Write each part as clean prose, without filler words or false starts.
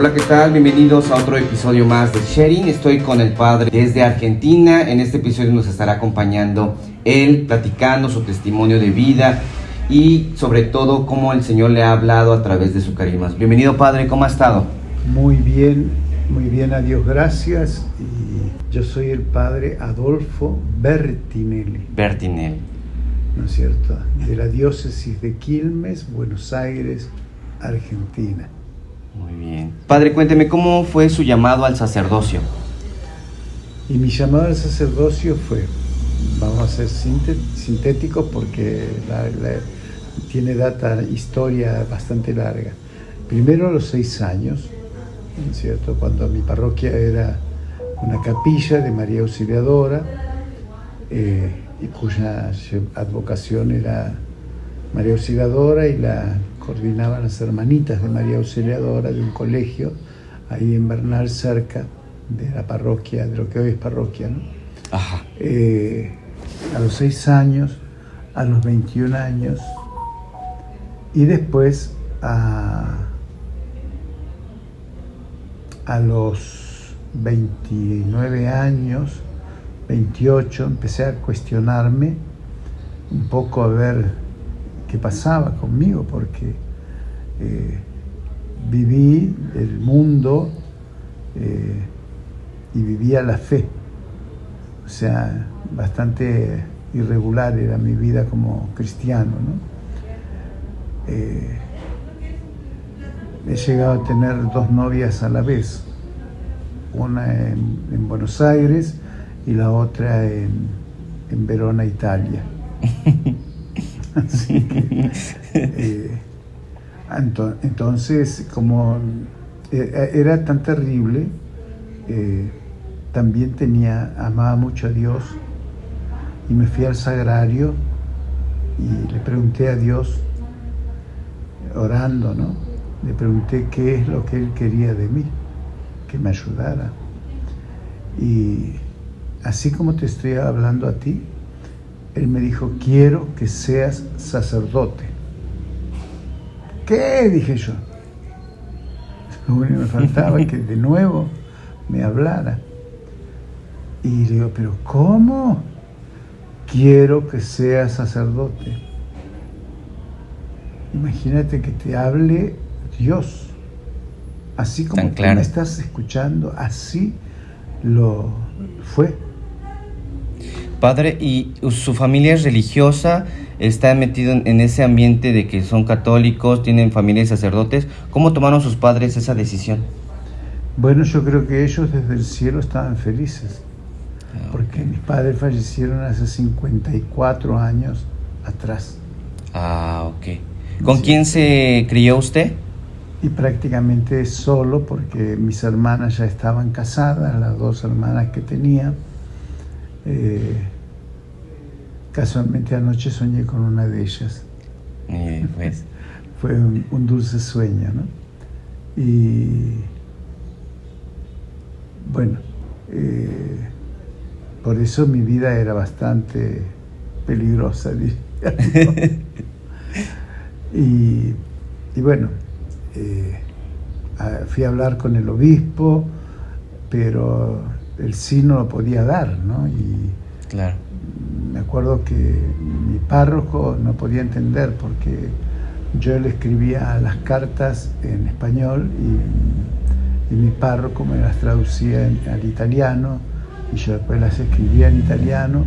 Hola, ¿qué tal? Bienvenidos a otro episodio más de Sharing. Estoy con el padre desde Argentina. En este episodio nos estará acompañando él, platicando su testimonio de vida y sobre todo cómo el Señor le ha hablado a través de su carisma. Bienvenido, padre, ¿cómo ha estado? Muy bien, a Dios gracias. Y yo soy el padre Adolfo Bertinelli. ¿No es cierto? De la diócesis de Quilmes, Buenos Aires, Argentina. Muy bien. Padre, cuénteme, ¿cómo fue su llamado al sacerdocio? Y mi llamado al sacerdocio fue, vamos a ser sintéticos porque tiene historia bastante larga. Primero a los 6 años, ¿no es cierto? Cuando mi parroquia era una capilla de María Auxiliadora, y cuya advocación era María Auxiliadora, y la coordinaban las hermanitas de María Auxiliadora de un colegio ahí en Bernal, cerca de la parroquia, de lo que hoy es parroquia, ¿no? Ajá. A los 6 años, a los 21 años, y después a los 29 años, 28, empecé a cuestionarme un poco a ver qué pasaba conmigo, porque viví el mundo y vivía la fe. O sea, bastante irregular era mi vida como cristiano, ¿no? He llegado a tener 2 novias a la vez, una en Buenos Aires y la otra en Verona, Italia. Así que, entonces, como era tan terrible, también amaba mucho a Dios, y me fui al sagrario y le pregunté a Dios, orando, ¿no? Le pregunté qué es lo que Él quería de mí, que me ayudara. Y así como te estoy hablando a ti, Él me dijo, quiero que seas sacerdote. ¿Qué? Dije yo. Lo único que me faltaba es que de nuevo me hablara. Y le digo, ¿pero cómo? Quiero que seas sacerdote. Imagínate que te hable Dios. Así como tú me estás escuchando, así lo fue. Padre, ¿y su familia es religiosa? ¿Está metido en ese ambiente de que son católicos, tienen familia de sacerdotes? ¿Cómo tomaron sus padres esa decisión? Bueno, yo creo que ellos desde el cielo estaban felices, porque mis padres fallecieron hace 54 años atrás. Ah, ok. ¿Con quién se crió usted? Y prácticamente solo, porque mis hermanas ya estaban casadas, las 2 hermanas que tenía. Casualmente anoche soñé con una de ellas. Pues. Fue un dulce sueño, ¿no? Y bueno, por eso mi vida era bastante peligrosa, diría. Y bueno, fui a hablar con el obispo, pero el sí no lo podía dar, ¿no? Y claro, me acuerdo que mi párroco no podía entender, porque yo le escribía las cartas en español y mi párroco me las traducía al italiano, y yo después las escribía en italiano,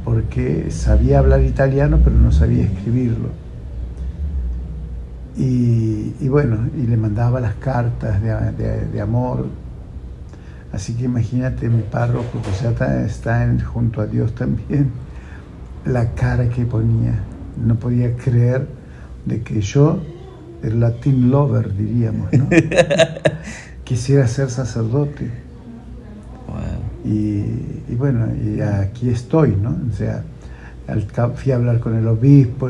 porque sabía hablar italiano pero no sabía escribirlo. Y bueno, y le mandaba las cartas de amor. Así que imagínate mi párroco, que ya está junto a Dios también, la cara que ponía. No podía creer de que yo, el Latin lover, diríamos, ¿no? Quisiera ser sacerdote. Wow. Y bueno, y aquí estoy, ¿no? O sea, fui a hablar con el obispo,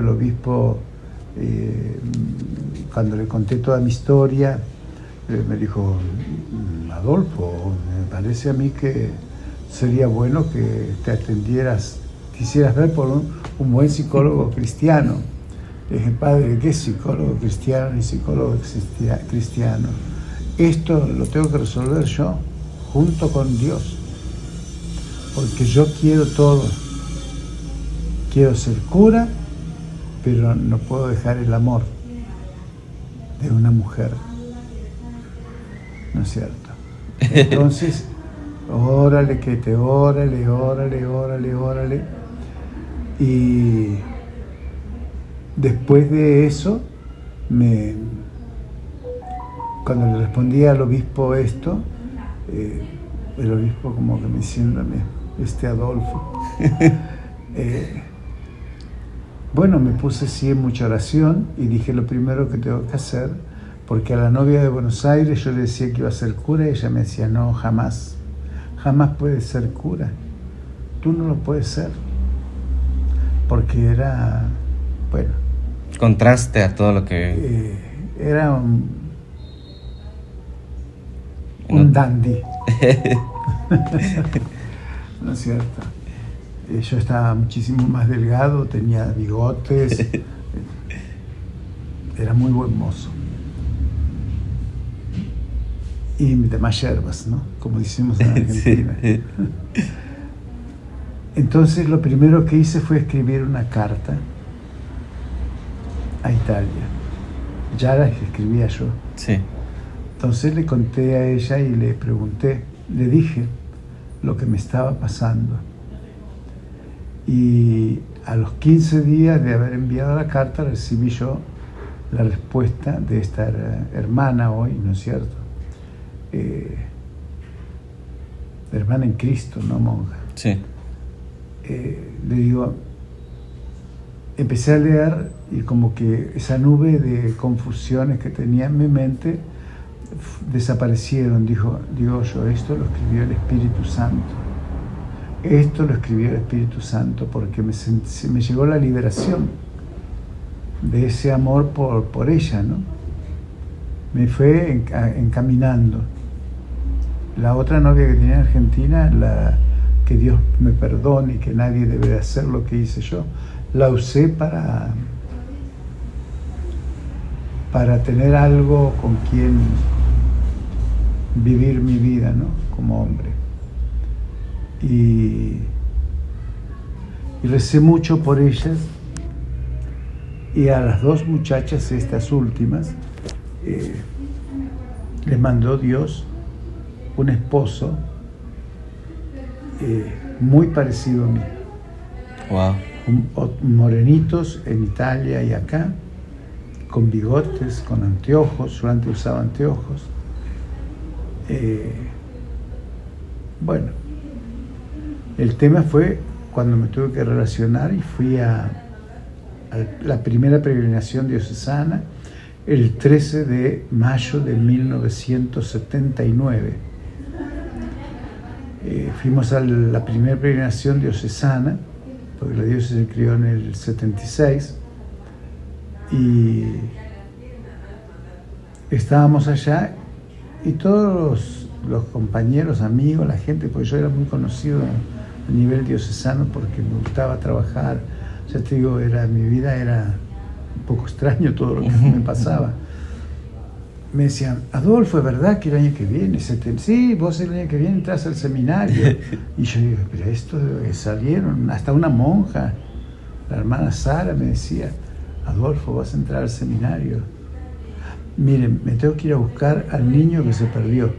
cuando le conté toda mi historia, me dijo, Adolfo, me parece a mí que sería bueno que te quisieras ver por un buen psicólogo cristiano. Le dije, padre, ¿qué es psicólogo cristiano ni psicólogo cristiano? esto lo tengo que resolver yo, junto con Dios, porque yo quiero todo. Quiero ser cura, pero no puedo dejar el amor de una mujer, ¿no es cierto? Entonces, órale, órale. Y después de eso, cuando le respondí al obispo esto, el obispo como que me diciéndome, Adolfo, bueno, me puse sí en mucha oración y dije lo primero que tengo que hacer, porque a la novia de Buenos Aires yo le decía que iba a ser cura y ella me decía, no, jamás puedes ser cura, tú no lo puedes ser, porque era, bueno, contraste a todo lo que... era un dandy. ¿No es cierto? Yo estaba muchísimo más delgado, tenía bigotes, era muy buen mozo. Y demás yerbas, ¿no? Como decimos en Argentina. Sí. Entonces lo primero que hice fue escribir una carta a Italia. Ya la escribía yo. Sí. Entonces le conté a ella y le pregunté, le dije lo que me estaba pasando. Y a los 15 días de haber enviado la carta recibí yo la respuesta de esta hermana hoy, ¿no es cierto? Hermana en Cristo, no monja. Sí. Le digo, empecé a leer y como que esa nube de confusiones que tenía en mi mente desaparecieron. Digo yo, esto lo escribió el Espíritu Santo. Esto lo escribió el Espíritu Santo porque me llegó la liberación de ese amor por ella, ¿no? Me fue encaminando. La otra novia que tenía en Argentina, que Dios me perdone y que nadie debe hacer lo que hice yo, la usé para tener algo con quien vivir mi vida, ¿no? Como hombre. Y recé mucho por ellas, y a las dos muchachas, estas últimas, les mandó Dios un esposo muy parecido a mí. Wow. Morenitos en Italia y acá, con bigotes, con anteojos. Yo antes usaba anteojos. Bueno, el tema fue cuando me tuve que relacionar y fui a la primera peregrinación diocesana el 13 de mayo de 1979. Fuimos a la primera peregrinación diocesana, porque la diócesis se crió en el 76, y estábamos allá y todos los compañeros, amigos, la gente, porque yo era muy conocido a nivel diocesano porque me gustaba trabajar, ya te digo, mi vida era un poco extraño todo lo que me pasaba. Me decían, Adolfo, ¿es verdad que el año que viene? Sí, vos el año que viene entras al seminario. Y yo digo, pero esto salieron, hasta una monja, la hermana Sara me decía, Adolfo, vas a entrar al seminario. Miren, me tengo que ir a buscar al niño que se perdió.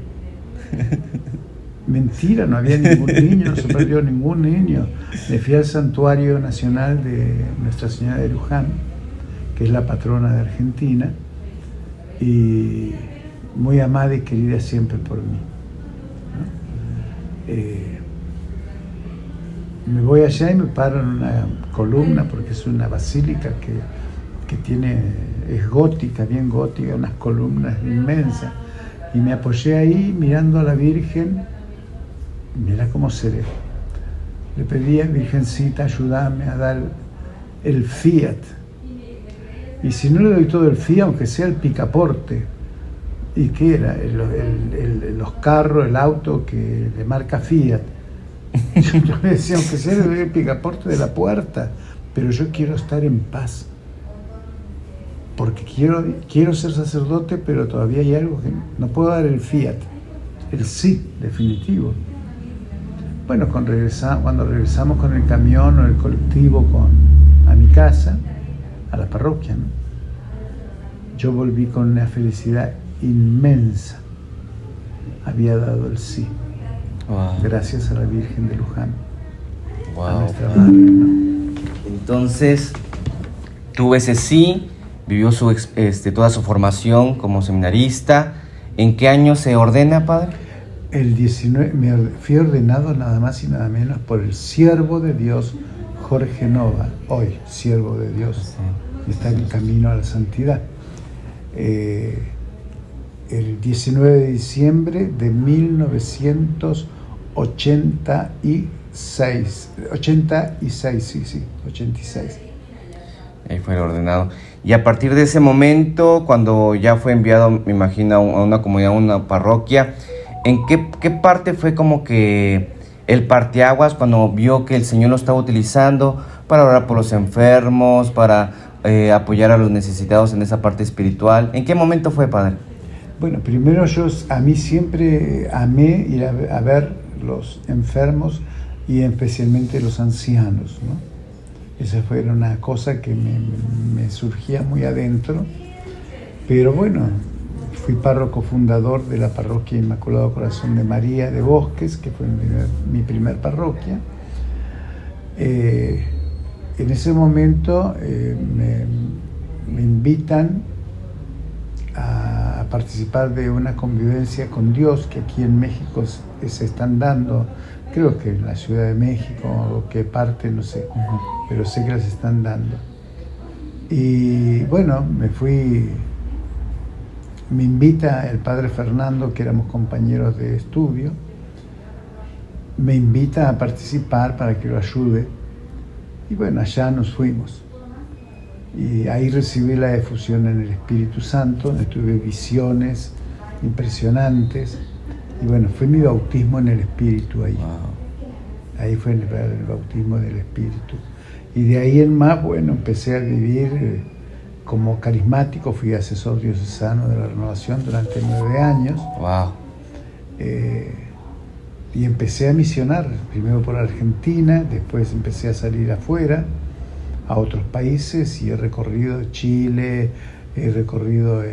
Mentira, no había ningún niño, no se perdió ningún niño. Me fui al Santuario Nacional de Nuestra Señora de Luján, que es la patrona de Argentina, y muy amada y querida siempre por mí, ¿no? Me voy allá y me paro en una columna, porque es una basílica que es gótica, bien gótica, unas columnas inmensas, y me apoyé ahí mirando a la Virgen. Mira cómo seré. Le pedí a Virgencita, ayúdame a dar el fiat. Y si no le doy todo el fiat, aunque sea el picaporte. ¿Y qué era? Los carros, el auto que de marca Fiat. Yo le decía, aunque sea le doy el picaporte de la puerta, pero yo quiero estar en paz. porque quiero ser sacerdote, pero todavía hay algo que no puedo dar el fiat, el sí definitivo. Bueno, cuando regresamos con el camión o el colectivo a mi casa, a la parroquia, ¿no? Yo volví con una felicidad inmensa. Había dado el sí. Wow. Gracias a la Virgen de Luján. Wow. A nuestra madre, ¿no? Entonces, tuvo ese sí, vivió toda su formación como seminarista. ¿En qué año se ordena, padre? El 19, fui ordenado nada más y nada menos por el siervo de Dios, Jorge Nova, hoy siervo de Dios, sí. Está en camino a la santidad. El 19 de diciembre de 1986, 86. Ahí fue ordenado. Y a partir de ese momento, cuando ya fue enviado, me imagino, a una comunidad, a una parroquia, ¿en qué parte fue como que el parteaguas cuando vio que el Señor lo estaba utilizando para orar por los enfermos, para apoyar a los necesitados en esa parte espiritual? ¿En qué momento fue, padre? Bueno, primero a mí siempre amé ir a ver los enfermos y especialmente los ancianos, ¿no? Esa fue una cosa que me surgía muy adentro, pero bueno, fui párroco fundador de la parroquia Inmaculado Corazón de María de Bosques, que fue mi primer parroquia. En ese momento me invitan a participar de una convivencia con Dios que aquí en México se están dando, creo que en la Ciudad de México o qué parte, no sé, pero sé que las están dando. Y bueno, me invita el padre Fernando, que éramos compañeros de estudio, me invita a participar para que lo ayude. Y bueno, allá nos fuimos. Y ahí recibí la efusión en el Espíritu Santo, donde tuve visiones impresionantes. Y bueno, fue mi bautismo en el Espíritu ahí. Wow. Ahí fue el bautismo del Espíritu. Y de ahí en más, bueno, empecé a vivir como carismático, fui asesor diocesano de la Renovación durante 9 años. Wow. Y empecé a misionar, primero por Argentina, después empecé a salir afuera, a otros países, y he recorrido Chile, he recorrido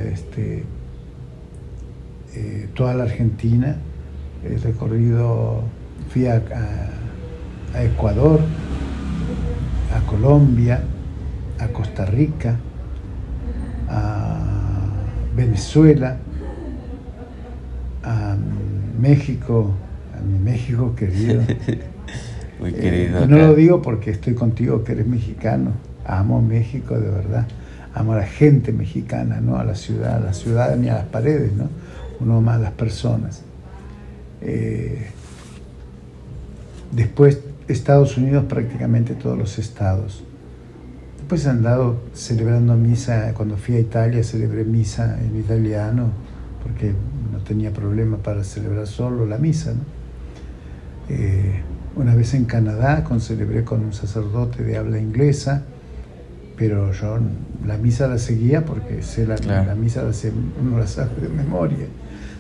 toda la Argentina, fui a Ecuador, a Colombia, a Costa Rica, a Venezuela, a México, a mi México querido. Muy querido. No lo digo porque estoy contigo, que eres mexicano. Amo México, de verdad. Amo a la gente mexicana, ¿no? A la ciudad ni a las paredes, ¿no? Uno ama a las personas. Después, Estados Unidos, prácticamente todos los estados. Después he andado celebrando misa. Cuando fui a Italia, celebré misa en italiano, porque no tenía problema para celebrar solo la misa, ¿no? Una vez en Canadá celebré con un sacerdote de habla inglesa, pero yo la misa la seguía porque sé la misa uno la sabe de memoria.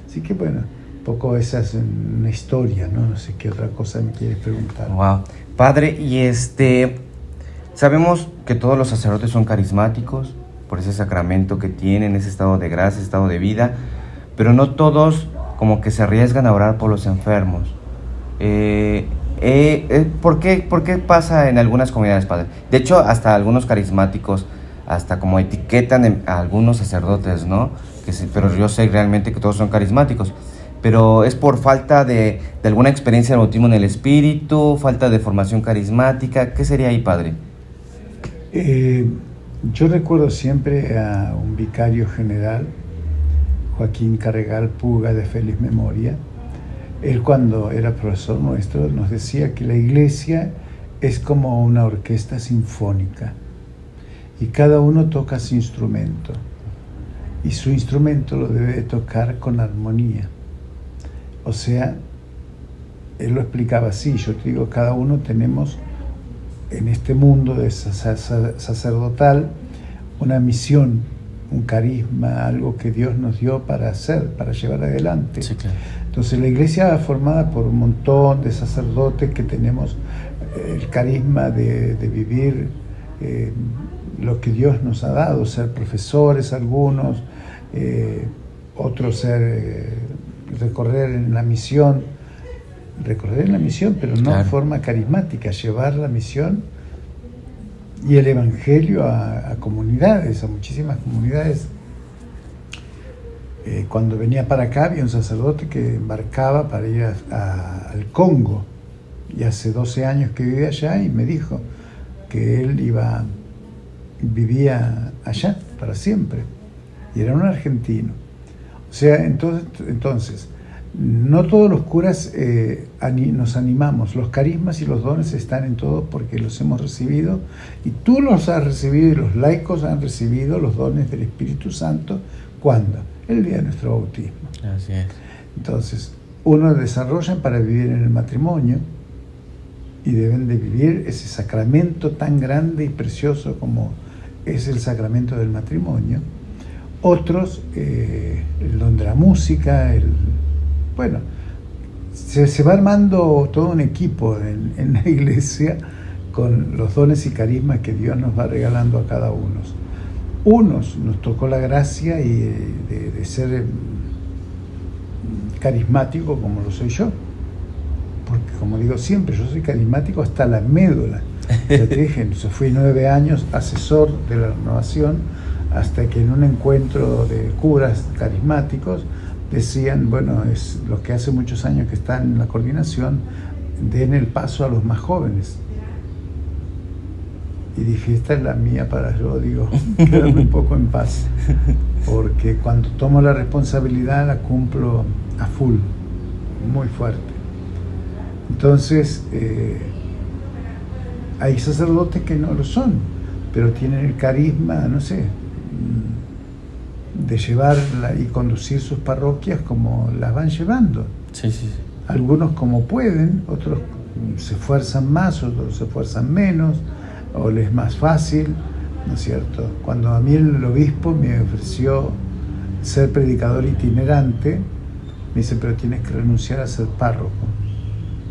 Así que bueno, un poco esa es una historia, ¿no? No sé qué otra cosa me quieres preguntar. Wow. Padre, y sabemos que todos los sacerdotes son carismáticos por ese sacramento que tienen, ese estado de gracia, estado de vida, pero no todos como que se arriesgan a orar por los enfermos. ¿Por qué pasa en algunas comunidades, padre? De hecho, hasta algunos carismáticos, hasta como etiquetan a algunos sacerdotes, ¿no? Pero yo sé realmente que todos son carismáticos. Pero es por falta de alguna experiencia de bautismo en el Espíritu, falta de formación carismática. ¿Qué sería ahí, padre? Yo recuerdo siempre a un vicario general, Joaquín Carregal Puga, de feliz memoria. Él, cuando era profesor nuestro, nos decía que la iglesia es como una orquesta sinfónica y cada uno toca su instrumento, y su instrumento lo debe tocar con armonía. O sea, él lo explicaba así. Yo te digo, cada uno tenemos en este mundo de sacerdotal una misión un carisma, algo que Dios nos dio para hacer, para llevar adelante. Sí, claro. Entonces la iglesia formada por un montón de sacerdotes que tenemos el carisma de vivir lo que Dios nos ha dado, ser profesores algunos, otros ser recorrer en la misión, pero no claro. en forma carismática, llevar la misión y el evangelio a comunidades, a muchísimas comunidades. Cuando venía para acá había un sacerdote que embarcaba para ir al Congo, y hace 12 años que vivía allá, y me dijo que él vivía allá para siempre, y era un argentino. O sea, entonces no todos los curas nos animamos. Los carismas y los dones están en todos porque los hemos recibido, y tú los has recibido, y los laicos han recibido los dones del Espíritu Santo. ¿Cuándo? El día de nuestro bautismo. Así es. Entonces, uno desarrollan para vivir en el matrimonio, y deben de vivir ese sacramento tan grande y precioso como es el sacramento del matrimonio. Otros, el don de la música, bueno, se va armando todo un equipo en la iglesia con los dones y carismas que Dios nos va regalando a cada uno. Unos nos tocó la gracia de ser carismático como lo soy yo, porque como digo siempre, yo soy carismático hasta la médula. Ya te dije, fui 9 años asesor de la renovación, hasta que en un encuentro de curas carismáticos decían, bueno, es lo que hace muchos años que están en la coordinación, den el paso a los más jóvenes. Y dije, esta es la mía para yo, digo, quedarme un poco en paz, porque cuando tomo la responsabilidad la cumplo a full, muy fuerte. Entonces, hay sacerdotes que no lo son, pero tienen el carisma, no sé, de llevarla y conducir sus parroquias como las van llevando. Sí, sí, sí. Algunos como pueden, otros se esfuerzan más, otros se esfuerzan menos, o les es más fácil, ¿no es cierto? Cuando a mí el obispo me ofreció ser predicador itinerante, me dice, pero tienes que renunciar a ser párroco.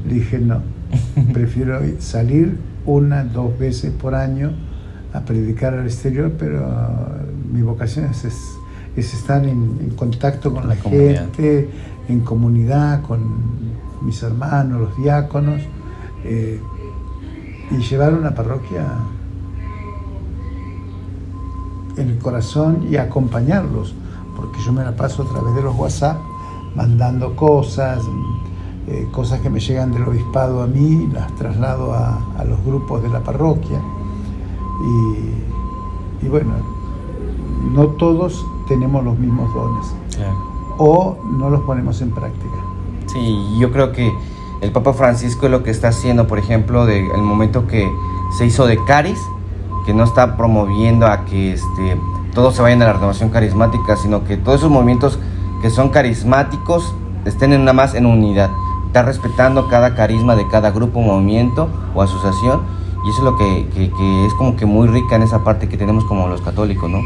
Le dije, no, prefiero salir 1, 2 veces por año a predicar al exterior, pero mi vocación es estar en contacto con la gente, en comunidad, con mis hermanos, los diáconos, y llevar una parroquia en el corazón y acompañarlos, porque yo me la paso a través de los WhatsApp mandando cosas que me llegan del obispado a mí, las traslado a los grupos de la parroquia, y bueno, no todos tenemos los mismos dones, Claro. o no los ponemos en práctica. Sí, yo creo que el Papa Francisco lo que está haciendo, por ejemplo, el momento que se hizo de Caris, que no está promoviendo a que todos se vayan a la renovación carismática, sino que todos esos movimientos que son carismáticos estén nada más en unidad. Está respetando cada carisma de cada grupo, movimiento o asociación, y eso es lo que es como que muy rica en esa parte que tenemos como los católicos, ¿no?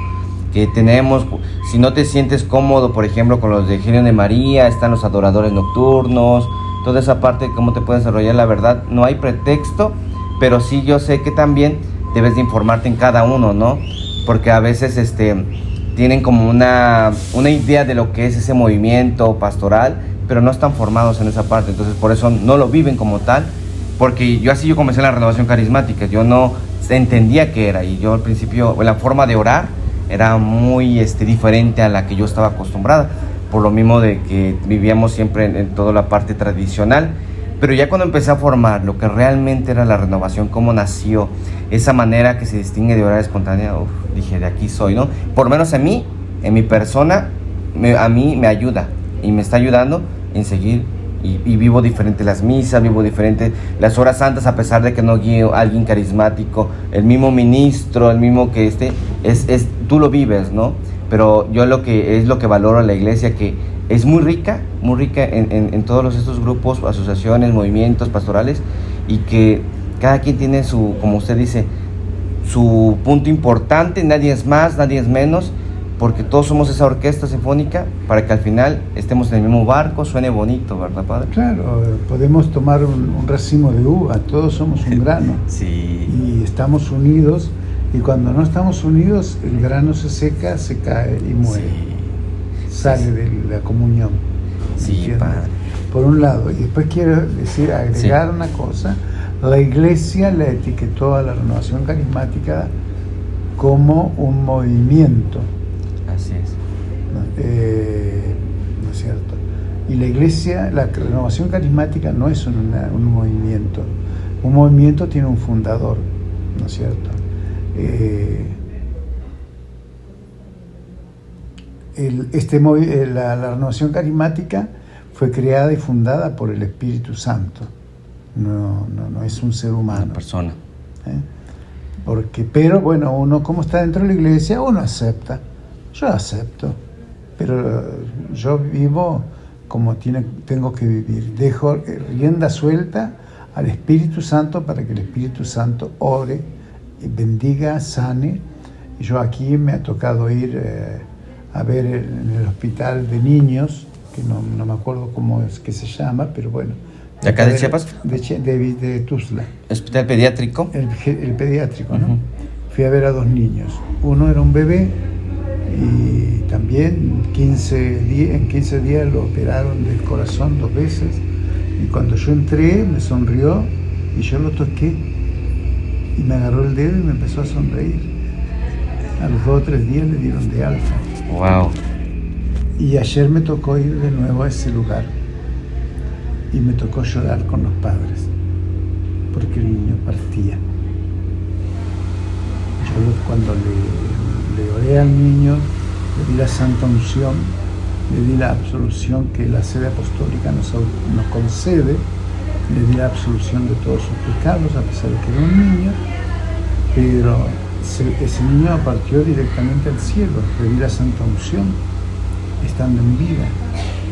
Que tenemos, si no te sientes cómodo, por ejemplo, con los de Genio de María, están los adoradores nocturnos, toda esa parte de cómo te puedes desarrollar, la verdad, no hay pretexto, pero sí yo sé que también debes de informarte en cada uno, ¿no? Porque a veces tienen como una idea de lo que es ese movimiento pastoral, pero no están formados en esa parte, entonces por eso no lo viven como tal, porque yo comencé en la renovación carismática, yo no entendía qué era, y yo al principio, la forma de orar era muy diferente a la que yo estaba acostumbrada, por lo mismo de que vivíamos siempre en toda la parte tradicional. Pero ya cuando empecé a formar lo que realmente era la renovación, cómo nació, esa manera que se distingue de orar espontánea, dije, de aquí soy, ¿no? Por lo menos en mí, en mi persona, a mí me ayuda y me está ayudando en seguir y vivo diferente las misas, vivo diferente las horas santas, a pesar de que no guío a alguien carismático, el mismo ministro, el mismo que tú lo vives, ¿no? Pero yo lo que valoro a la iglesia, que es muy rica en todos estos grupos, asociaciones, movimientos pastorales, y que cada quien tiene su, como usted dice, su punto importante, nadie es más, nadie es menos, porque todos somos esa orquesta sinfónica para que al final estemos en el mismo barco, suene bonito, ¿verdad, padre? Claro, podemos tomar un racimo de uva, todos somos un grano. Sí. Y estamos unidos, y cuando no estamos unidos, el grano se seca, se cae y muere. Sí. Sale de la comunión. Sí, ¿entiendes? padre. Por un lado, y después quiero agregar una cosa. La Iglesia la etiquetó a la renovación carismática como un movimiento. Así es. ¿No es cierto? Y la Iglesia, la renovación carismática no es un movimiento. Un movimiento tiene un fundador, ¿no es cierto? La renovación carismática fue creada y fundada por el Espíritu Santo. No es un ser humano. Una persona. Pero bueno, uno como está dentro de la iglesia, uno acepta. Yo acepto. Pero yo vivo como tengo que vivir. Dejo rienda suelta al Espíritu Santo para que el Espíritu Santo ore, bendiga, sane. Y yo aquí me ha tocado ir a ver en el hospital de niños, que no me acuerdo cómo es que se llama, pero bueno. ¿De acá de Chiapas? De Tuzla. ¿Hospital pediátrico? El pediátrico, ¿no? Uh-huh. Fui a ver a 2 niños. Uno era un bebé y también en 15 días lo operaron del corazón 2 veces. Y cuando yo entré, me sonrió y yo lo toqué. Y me agarró el dedo y me empezó a sonreír. A los 2 o 3 días le dieron de alta. Wow. Y ayer me tocó ir de nuevo a ese lugar. Y me tocó llorar con los padres, porque el niño partía. Yo cuando le oré al niño, le di la santa unción, le di la absolución que la sede apostólica nos concede, le di la absolución de todos sus pecados, a pesar de que era un niño, pero ese niño partió directamente al cielo. Le di la santa unción, estando en vida.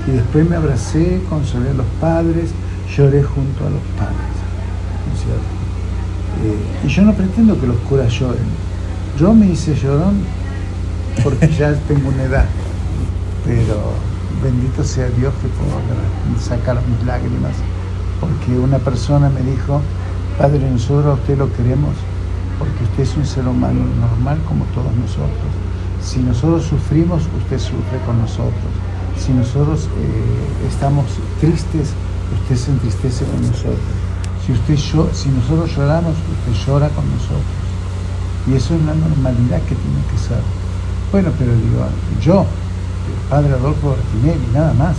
Y después me abracé, consolé a los padres, lloré junto a los padres, ¿no es cierto? Y yo no pretendo que los curas lloren. Yo me hice llorón porque ya tengo una edad, pero bendito sea Dios que puedo sacar mis lágrimas, porque una persona me dijo: Padre, nosotros a usted lo queremos porque usted es un ser humano normal como todos nosotros. Si nosotros sufrimos, usted sufre con nosotros. Si nosotros estamos tristes, usted se entristece con nosotros. Si nosotros lloramos, usted llora con nosotros. Y eso es la normalidad que tiene que ser. Bueno, pero digo, yo, el padre Adolfo Bertinelli, nada más.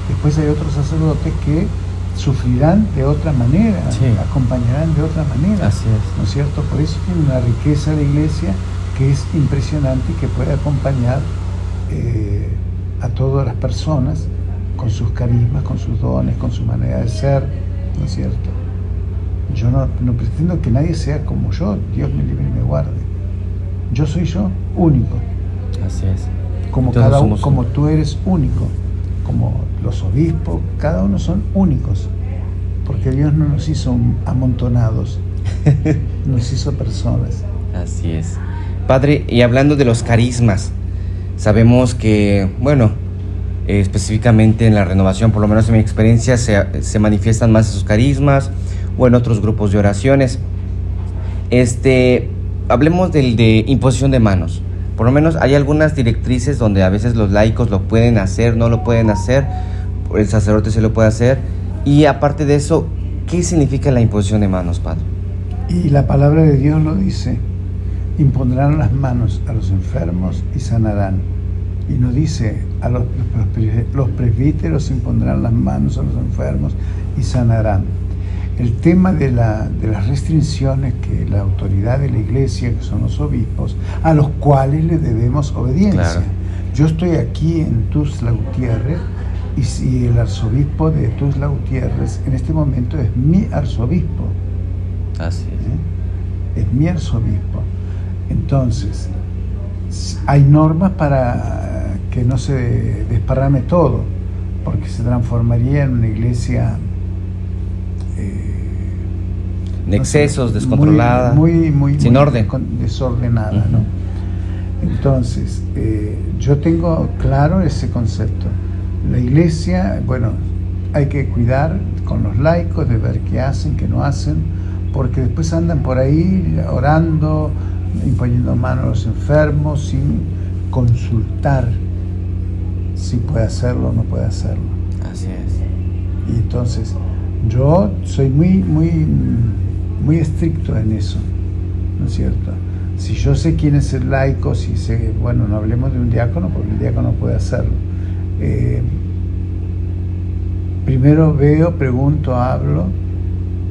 Después hay otros sacerdotes que sufrirán de otra manera, sí, acompañarán de otra manera. Así es. ¿No es cierto? Por eso tiene una riqueza la iglesia que es impresionante y que puede acompañar a todas las personas con sus carismas, con sus dones, con su manera de ser, ¿no es cierto? Yo no pretendo que nadie sea como yo, Dios me libre y me guarde. Yo soy yo, único. Así es. Como tú eres único, como los obispos, cada uno son únicos, porque Dios no nos hizo amontonados, nos hizo personas. Así es. Padre, y hablando de los carismas, sabemos que, bueno, específicamente en la renovación, por lo menos en mi experiencia, se manifiestan más esos carismas, o en otros grupos de oraciones. Hablemos del de imposición de manos. Por lo menos hay algunas directrices donde a veces los laicos lo pueden hacer, no lo pueden hacer, el sacerdote se lo puede hacer. Y aparte de eso, ¿qué significa la imposición de manos, Padre? Y la palabra de Dios lo dice: impondrán las manos a los enfermos y sanarán. Y no dice a los presbíteros impondrán las manos a los enfermos y sanarán. El tema de las restricciones que la autoridad de la iglesia, que son los obispos, a los cuales le debemos obediencia. Claro. Yo estoy aquí en Tuzla Gutiérrez, y si el arzobispo de Tuzla Gutiérrez en este momento es mi arzobispo. Así es. Es mi arzobispo. Entonces, hay normas para que no se desparrame todo, porque se transformaría en una iglesia en excesos, descontrolada, muy sin orden, desordenada, ¿no? Entonces, yo tengo claro ese concepto. La iglesia, bueno, hay que cuidar con los laicos de ver qué hacen, qué no hacen, porque después andan por ahí orando, imponiendo manos a los enfermos, sin consultar si puede hacerlo o no puede hacerlo. Así es. Y entonces, yo soy muy estricto en eso, ¿no es cierto? Si yo sé quién es el laico, si sé, bueno, no hablemos de un diácono, porque el diácono puede hacerlo. Primero veo, pregunto, hablo,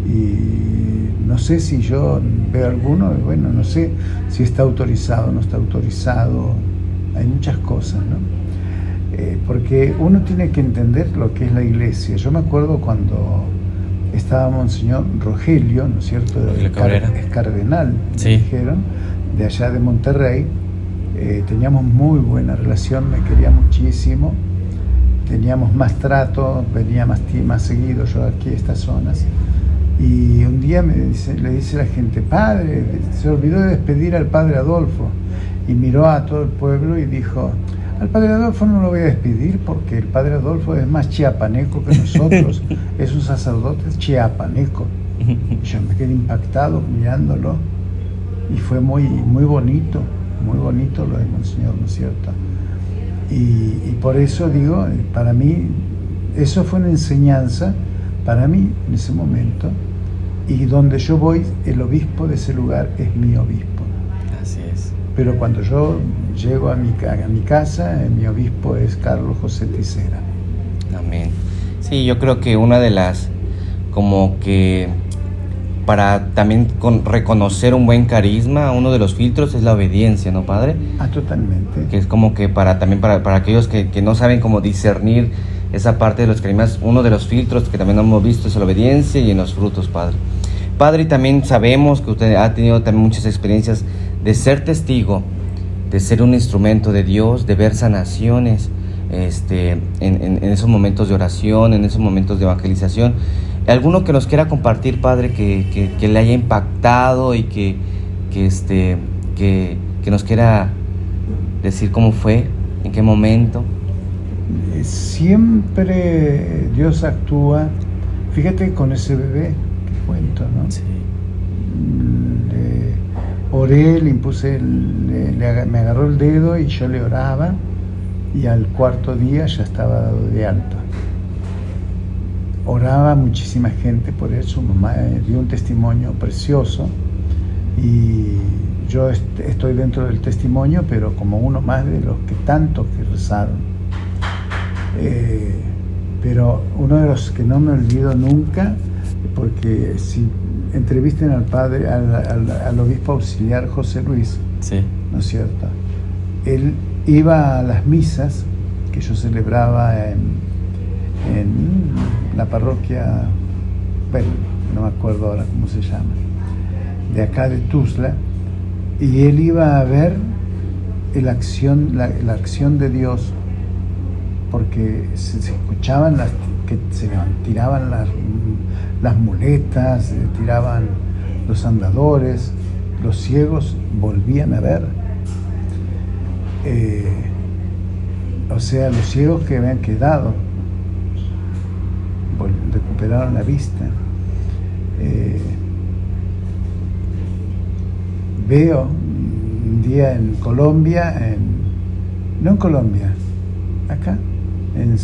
y no sé si yo veo alguno, bueno, no sé si está autorizado o no está autorizado. Hay muchas cosas, ¿no? Porque uno tiene que entender lo que es la iglesia. Yo me acuerdo cuando estaba Monseñor Rogelio, ¿no es cierto? Es cardenal, sí. Me dijeron, de allá de Monterrey. Teníamos muy buena relación, me quería muchísimo, teníamos más trato, venía más seguido yo aquí a estas zonas. Y un día le dice la gente: padre, se olvidó de despedir al padre Adolfo. Y miró a todo el pueblo y dijo: al padre Adolfo no lo voy a despedir porque el padre Adolfo es más chiapaneco que nosotros, es un sacerdote chiapaneco. Y yo me quedé impactado mirándolo, y fue muy bonito lo de Monseñor, ¿no es cierto? Y por eso digo, para mí, eso fue una enseñanza para mí en ese momento, y donde yo voy, el obispo de ese lugar es mi obispo. Así es. Pero cuando yo llego a mi casa, mi obispo es Carlos José Ticera. Amén. Sí, yo creo que una de las, como que para también reconocer un buen carisma, uno de los filtros es la obediencia, ¿no, padre? Totalmente. Que es como que para aquellos que no saben cómo discernir esa parte de los carismas, uno de los filtros que también hemos visto es la obediencia y en los frutos, padre. Padre, y también sabemos que usted ha tenido también muchas experiencias de ser testigo, de ser un instrumento de Dios, de ver sanaciones, en esos momentos de oración, en esos momentos de evangelización. ¿Alguno que nos quiera compartir, padre, que le haya impactado y que nos quiera decir cómo fue, en qué momento? Siempre Dios actúa. Fíjate con ese bebé que cuento, ¿no? Sí. Oré, le impuse, me agarró el dedo y yo le oraba, y al cuarto día ya estaba dado de alta. Oraba muchísima gente por él, su mamá dio un testimonio precioso, y yo estoy dentro del testimonio, pero como uno más de los tantos que rezaron. Pero uno de los que no me olvido nunca, porque si entrevisten al padre, al obispo auxiliar José Luis, sí, ¿no es cierto? Él iba a las misas que yo celebraba en la parroquia, bueno, no me acuerdo ahora cómo se llama, de acá de Tuzla, y él iba a ver la acción de Dios, porque se escuchaban que se tiraban las muletas, se tiraban los andadores, los ciegos volvían a ver. O sea, los ciegos que habían quedado recuperaron la vista. Veo un día en Colombia, no en Colombia, acá, en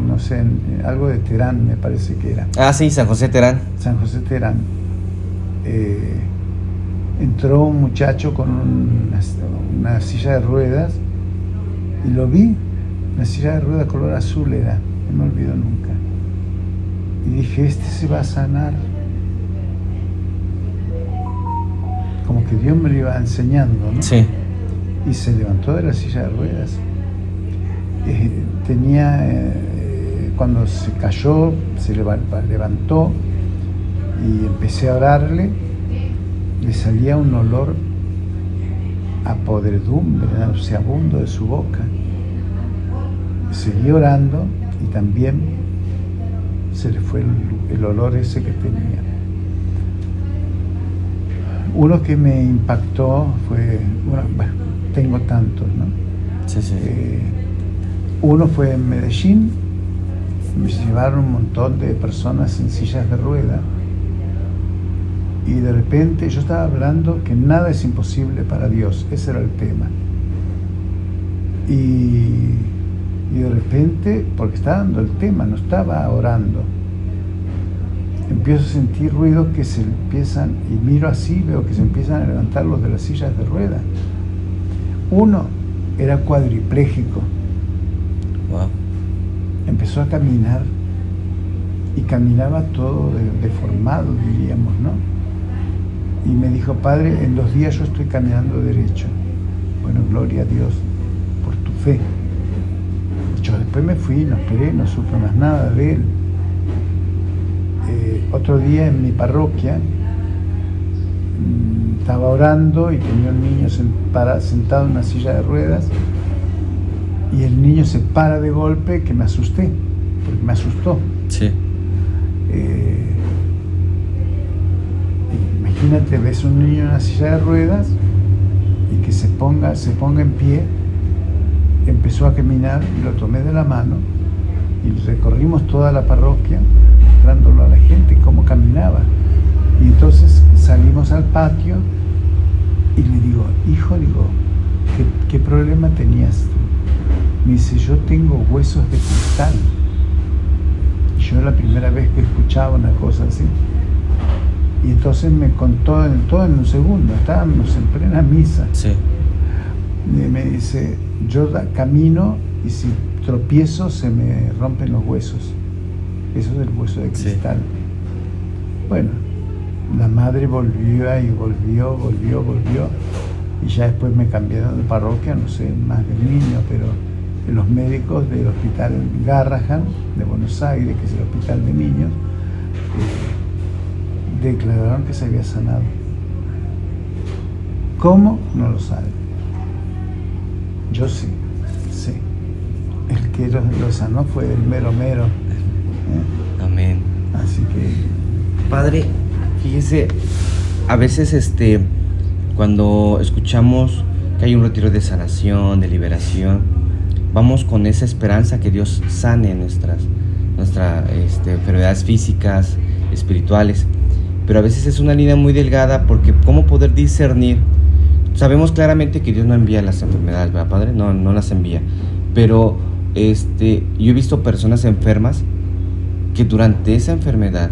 no sé, algo de Terán me parece que era. Ah, sí, San José Terán. San José Terán. Entró un muchacho con una silla de ruedas, y lo vi, una silla de ruedas color azul era, no me olvido nunca. Y dije, se va a sanar. Como que Dios me lo iba enseñando, ¿no? Sí. Y se levantó de la silla de ruedas. Cuando se cayó, se levantó, y empecé a orarle. Le salía un olor a podredumbre, nauseabundo de su boca. Seguí orando, y también se le fue el olor ese que tenía. Uno que me impactó fue, bueno, tengo tantos, ¿no? Sí, sí. Uno fue en Medellín, me llevaron un montón de personas en sillas de rueda y de repente yo estaba hablando que nada es imposible para Dios, ese era el tema. Y de repente, porque estaba dando el tema, no estaba orando, empiezo a sentir ruidos que se empiezan, y miro así, veo que se empiezan a levantar los de las sillas de rueda. Uno era cuadripléjico. Wow. Empezó a caminar y caminaba todo deformado, diríamos, ¿no? Y me dijo: padre, en 2 días yo estoy caminando derecho. Bueno, gloria a Dios por tu fe. Yo después me fui, no esperé, no supe más nada de él. Otro día en mi parroquia estaba orando y tenía un niño sentado en una silla de ruedas y el niño se para de golpe, que me asusté, porque me asustó. Sí. Imagínate, ves un niño en una silla de ruedas y que se ponga en pie. Empezó a caminar y lo tomé de la mano y recorrimos toda la parroquia mostrándolo a la gente cómo caminaba. Y entonces salimos al patio y le digo: hijo, ¿qué problema tenías tú? Me dice: yo tengo huesos de cristal. Y yo la primera vez que escuchaba una cosa así. Y entonces me contó todo en un segundo, estábamos en plena misa. Sí. Y me dice: yo camino y si tropiezo se me rompen los huesos. Eso es el hueso de cristal. Sí. Bueno, la madre volvió y ya después me cambiaron de parroquia, no sé más del niño, pero los médicos del hospital Garrahan de Buenos Aires, que es el hospital de niños, declararon que se había sanado. ¿Cómo? No lo saben. Yo sí. El que lo sanó fue el mero. Amén. Así que... Padre, fíjese, a veces cuando escuchamos que hay un retiro de sanación, de liberación, vamos con esa esperanza que Dios sane nuestras enfermedades físicas, espirituales, pero a veces es una línea muy delgada, porque ¿cómo poder discernir? Sabemos claramente que Dios no envía las enfermedades, ¿verdad, Padre? No las envía, pero yo he visto personas enfermas que durante esa enfermedad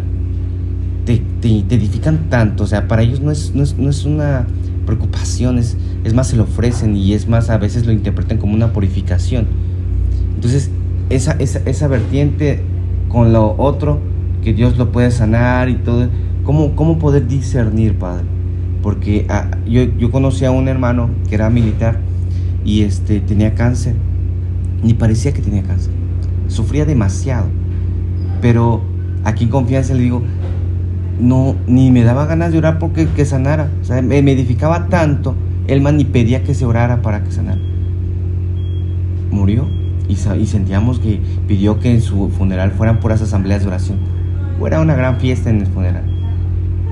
te edifican tanto, o sea, para ellos no es una preocupación, es más, se lo ofrecen, y es más, a veces lo interpretan como una purificación. Entonces, esa vertiente con lo otro, que Dios lo puede sanar y todo, ¿cómo poder discernir, Padre? Porque yo conocí a un hermano que era militar y tenía cáncer, ni parecía que tenía cáncer, sufría demasiado, pero aquí en confianza le digo: no, ni me daba ganas de orar porque que sanara, o sea, me edificaba tanto, él más ni pedía que se orara para que sanara. Murió y sentíamos que pidió que en su funeral fueran puras asambleas de oración, fuera una gran fiesta en el funeral.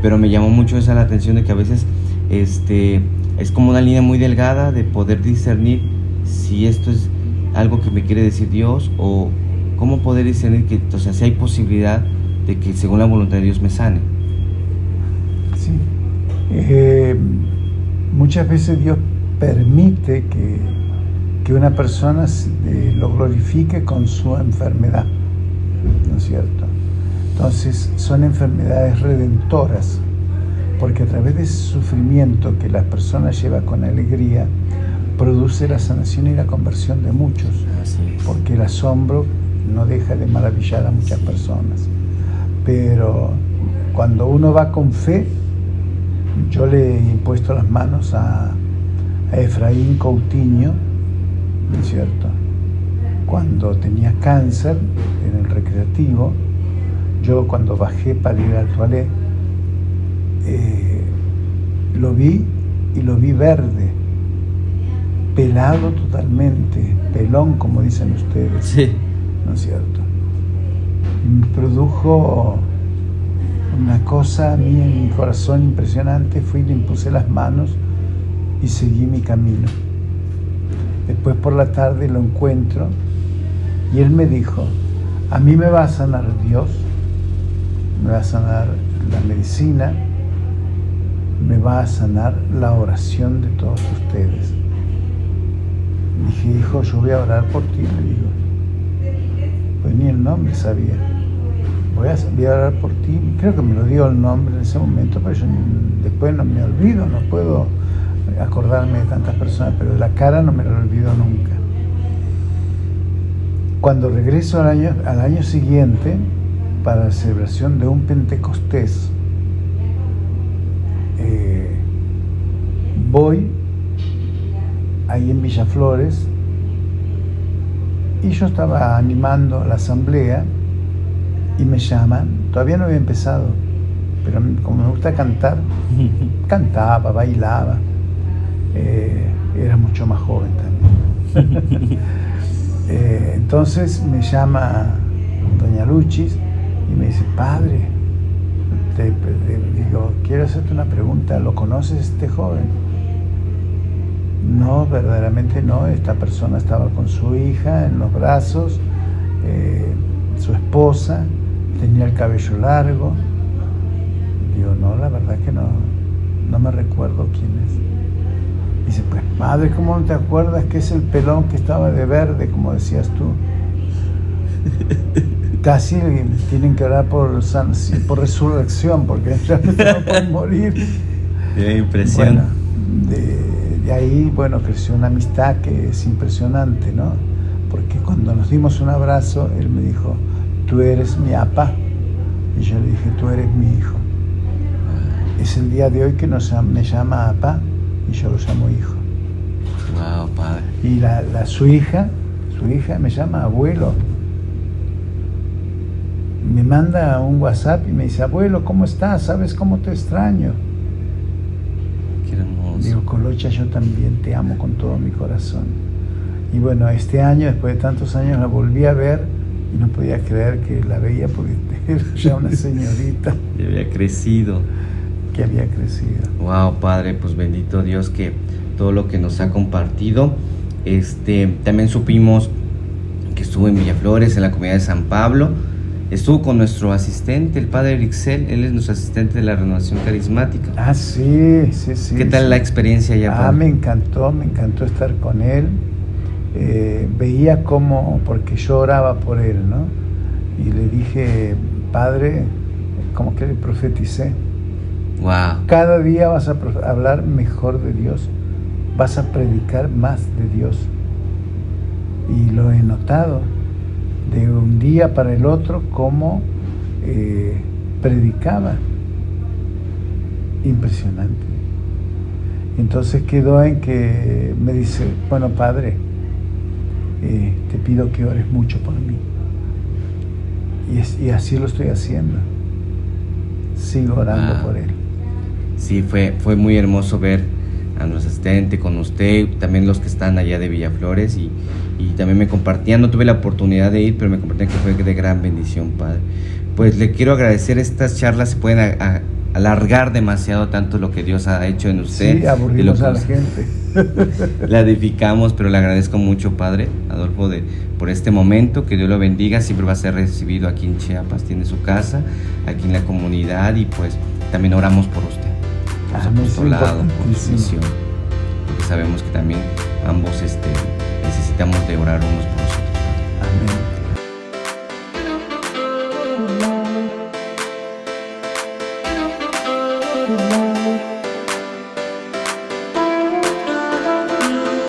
Pero me llamó mucho esa la atención de que a veces es como una línea muy delgada de poder discernir si esto es algo que me quiere decir Dios, o cómo poder discernir que, o sea, si hay posibilidad de que según la voluntad de Dios me sane. Sí. Muchas veces Dios permite que una persona lo glorifique con su enfermedad, ¿no es cierto? Entonces son enfermedades redentoras, porque a través de ese sufrimiento que la persona lleva con alegría, produce la sanación y la conversión de muchos. Así es. Porque el asombro no deja de maravillar a muchas personas. Pero cuando uno va con fe, yo le he impuesto las manos a Efraín Coutinho, ¿no es cierto? Cuando tenía cáncer en el recreativo, yo cuando bajé para ir al toilet, lo vi verde, pelado totalmente, pelón como dicen ustedes, sí, ¿no es cierto? Me produjo una cosa a mí en mi corazón impresionante, fui, le impuse las manos y seguí mi camino. Después por la tarde lo encuentro y él me dijo, a mí me va a sanar Dios, me va a sanar la medicina, me va a sanar la oración de todos ustedes. Dije, hijo, yo voy a orar por ti, le digo. Pues ni el nombre sabía. Voy a orar por ti. Creo que me lo dio el nombre en ese momento, pero yo después no me olvido, no puedo acordarme de tantas personas, pero la cara no me la olvido nunca. Cuando regreso al año siguiente, para la celebración de un Pentecostés, voy ahí en Villaflores y yo estaba animando la asamblea y me llaman, todavía no había empezado, pero como me gusta cantar, cantaba, bailaba, era mucho más joven también. Entonces me llama doña Luchis y me dice, padre, digo, quiero hacerte una pregunta, ¿lo conoces este joven? No, verdaderamente no, esta persona estaba con su hija en los brazos, su esposa, tenía el cabello largo. Digo, no, la verdad que no me recuerdo quién es. Dice, pues madre, ¿cómo no te acuerdas que es el pelón que estaba de verde, como decías tú? Casi tienen que orar por resurrección, porque ya estaba por morir. Qué impresión. Bueno, de ahí, bueno, creció una amistad que es impresionante, ¿no? Porque cuando nos dimos un abrazo, él me dijo, tú eres mi apa. Y yo le dije, tú eres mi hijo. Es el día de hoy que me llama apa y yo lo llamo hijo. Wow, padre. Y su hija me llama abuelo. Me manda un WhatsApp y me dice, abuelo, ¿cómo estás? ¿Sabes cómo te extraño? Qué hermoso. Digo, Colocha, yo también te amo con todo mi corazón. Y bueno, este año, después de tantos años, la volví a ver y no podía creer que la veía porque era ya una señorita. Y había crecido. Que había crecido. Wow, padre, pues bendito Dios que todo lo que nos ha compartido. También supimos que estuvo en Villaflores, en la comunidad de San Pablo. Estuvo con nuestro asistente, el padre Erixel, él es nuestro asistente de la Renovación Carismática. Ah, sí. ¿Qué tal la experiencia allá, padre? Me encantó estar con él. Veía cómo, porque yo oraba por él, ¿no? Y le dije, padre, como que le profeticé. Wow. Cada día vas a hablar mejor de Dios, vas a predicar más de Dios. Y lo he notado. De un día para el otro, cómo predicaba. Impresionante. Entonces quedó en que me dice, bueno, padre, te pido que ores mucho por mí. Y así lo estoy haciendo. Sigo orando por él. Sí, fue muy hermoso ver a nuestro asistente con usted, también los que están allá de Villaflores y también me compartían, no tuve la oportunidad de ir, pero me compartían que fue de gran bendición, padre. Pues le quiero agradecer, estas charlas se pueden alargar demasiado, tanto lo que Dios ha hecho en usted. Sí, aburrimos a la gente. La edificamos, pero le agradezco mucho, padre Adolfo, por este momento, que Dios lo bendiga, siempre va a ser recibido aquí en Chiapas, tiene su casa, aquí en la comunidad y pues también oramos por usted. Por lado, por su misión, porque sabemos que también ambos necesitamos de orar unos por los otros. Amén.